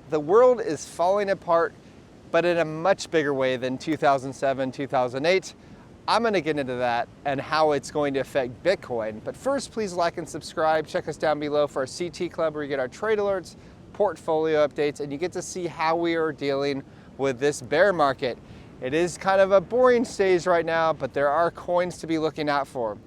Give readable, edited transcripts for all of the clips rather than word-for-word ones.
The world is falling apart, but in a much bigger way than 2007, 2008. I'm gonna get into that and how it's going to affect Bitcoin. But first, please like and subscribe. Check us down below for our CT Club where you get our trade alerts, portfolio updates, and you get to see how we are dealing with this bear market. It is kind of a boring stage right now, but there are coins to be looking out for.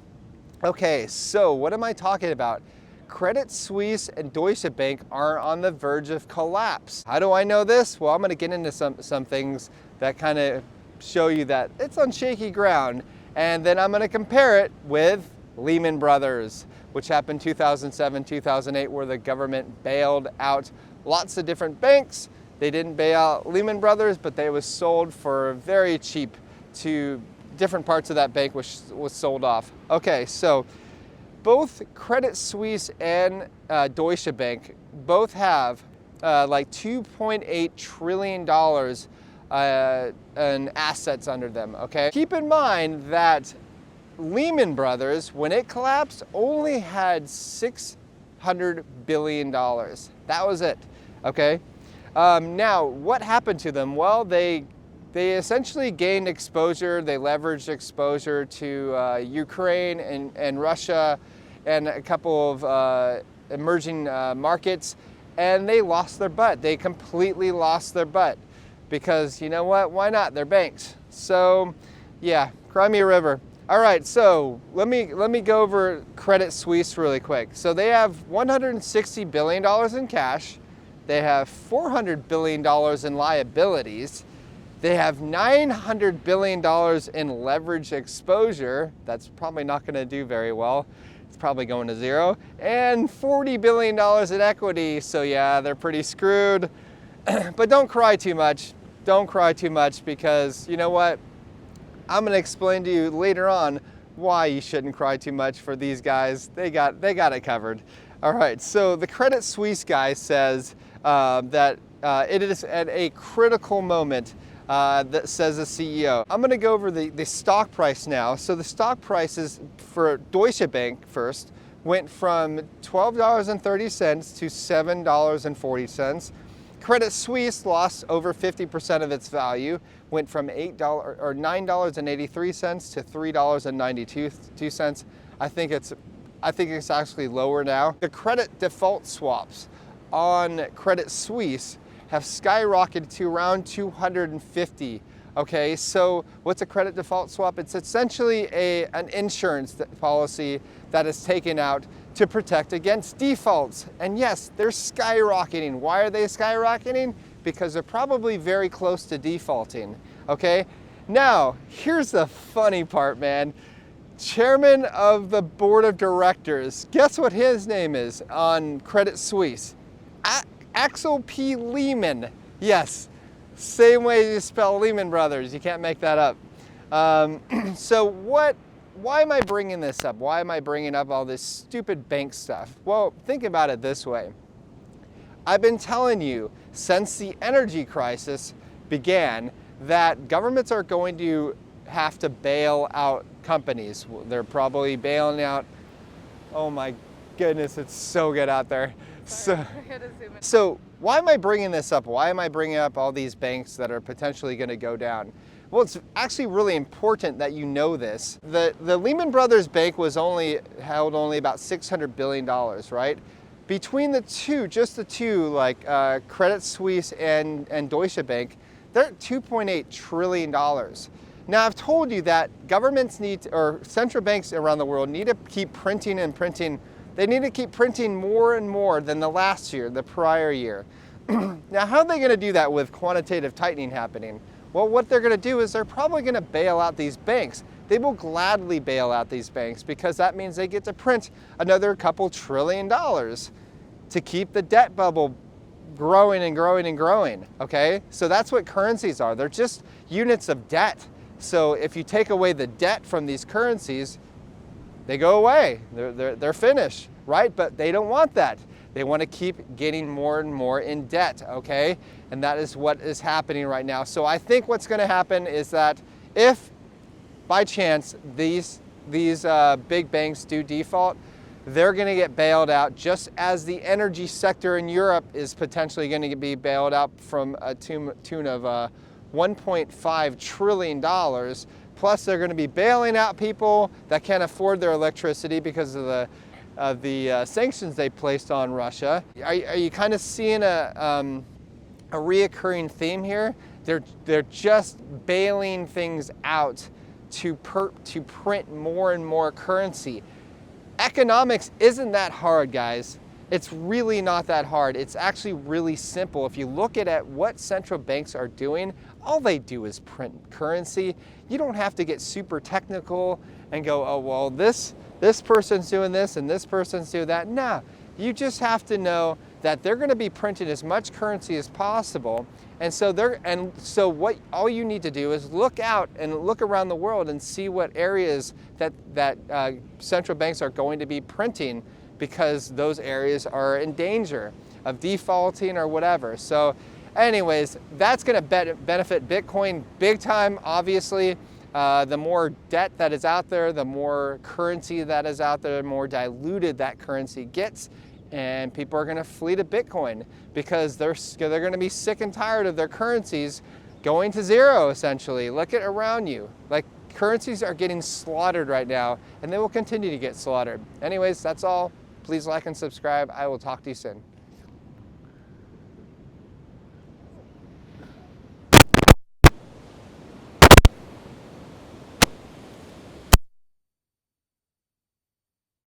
Okay, so what am I talking about? Credit Suisse and Deutsche Bank are on the verge of collapse. How do I know this? Well, I'm gonna get into some things that kind of show you that it's on shaky ground, and then I'm gonna compare it with Lehman Brothers, which happened 2007, 2008, where the government bailed out lots of different banks. They didn't bail out Lehman Brothers, but they was sold for very cheap to different parts of that bank, which was sold off. Okay, so both Credit Suisse and Deutsche Bank both have like $2.8 trillion in assets under them, okay? Keep in mind that Lehman Brothers, when it collapsed, only had $600 billion. That was it, okay? Now, what happened to them? Well, they essentially gained exposure. They leveraged exposure to Ukraine and Russia and a couple of emerging markets, and they lost their butt. They completely lost their butt because, you know what? Why not? They're banks. So, yeah, cry me a river. All right, so let me go over Credit Suisse really quick. So they have $160 billion in cash. They have $400 billion in liabilities. They have $900 billion in leverage exposure. That's probably not going to do very well. It's probably going to zero. And $40 billion in equity. So yeah, they're pretty screwed. But don't cry too much. Don't cry too much because you know what? I'm going to explain to you later on why you shouldn't cry too much for these guys. They got it covered. All right, so the Credit Suisse guy says that it is at a critical moment, that says the CEO. I'm gonna go over the stock price now. So the stock prices for Deutsche Bank first went from $12.30 to $7.40. Credit Suisse lost over 50% of its value, went from $9.83 to $3.92. I think it's actually lower now. The credit default swaps on Credit Suisse have skyrocketed to around 250. Okay, so what's a credit default swap? It's essentially an insurance policy that is taken out to protect against defaults. And yes, they're skyrocketing. Why are they skyrocketing? Because they're probably very close to defaulting. Okay, now here's the funny part, man. Chairman of the board of directors, guess what his name is on Credit Suisse? Axel P. Lehman. Yes, same way you spell Lehman Brothers. You can't make that up. So why am I bringing this up? Why am I bringing up all this stupid bank stuff? Well, think about it this way. I've been telling you since the energy crisis began that governments are going to have to bail out companies. They're probably bailing out, oh my goodness, it's so good out there. So why am I bringing this up? Why am I bringing up all these banks that are potentially going to go down? Well, it's actually really important that you know this. The Lehman Brothers Bank was held only about $600 billion, right? Between the two, just the two, like Credit Suisse and Deutsche Bank, they're at $2.8 trillion. Now, I've told you that governments or central banks around the world need to keep printing and printing. They need to keep printing more and more than the last year, the prior year. Now, how are they going to do that with quantitative tightening happening? Well, what they're going to do is they're probably going to bail out these banks. They will gladly bail out these banks because that means they get to print another couple $1 trillion to keep the debt bubble growing and growing and growing, okay? So that's what currencies are. They're just units of debt. So if you take away the debt from these currencies, they go away. They're finished, right? But they don't want that. They want to keep getting more and more in debt, okay? And that is what is happening right now. So I think what's going to happen is that if by chance these big banks do default, they're going to get bailed out, just as the energy sector in Europe is potentially going to be bailed out from a tune of $1.5 trillion. Plus, they're going to be bailing out people that can't afford their electricity because of the sanctions they placed on Russia. Are you kind of seeing a reoccurring theme here? They're just bailing things out to print more and more currency. Economics isn't that hard, guys. It's really not that hard. It's actually really simple. If you look at what central banks are doing, all they do is print currency. You don't have to get super technical and go, oh, well, this person's doing this and this person's doing that. No, you just have to know that they're going to be printing as much currency as possible. And so what all you need to do is look out and look around the world and see what areas that central banks are going to be printing, because those areas are in danger of defaulting or whatever. So anyways, that's going to benefit Bitcoin big time, obviously. The more debt that is out there, the more currency that is out there, the more diluted that currency gets. And people are going to flee to Bitcoin because they're going to be sick and tired of their currencies going to zero, essentially. Look at around you. Like, currencies are getting slaughtered right now, and they will continue to get slaughtered. Anyways, that's all. Please like and subscribe. I will talk to you soon.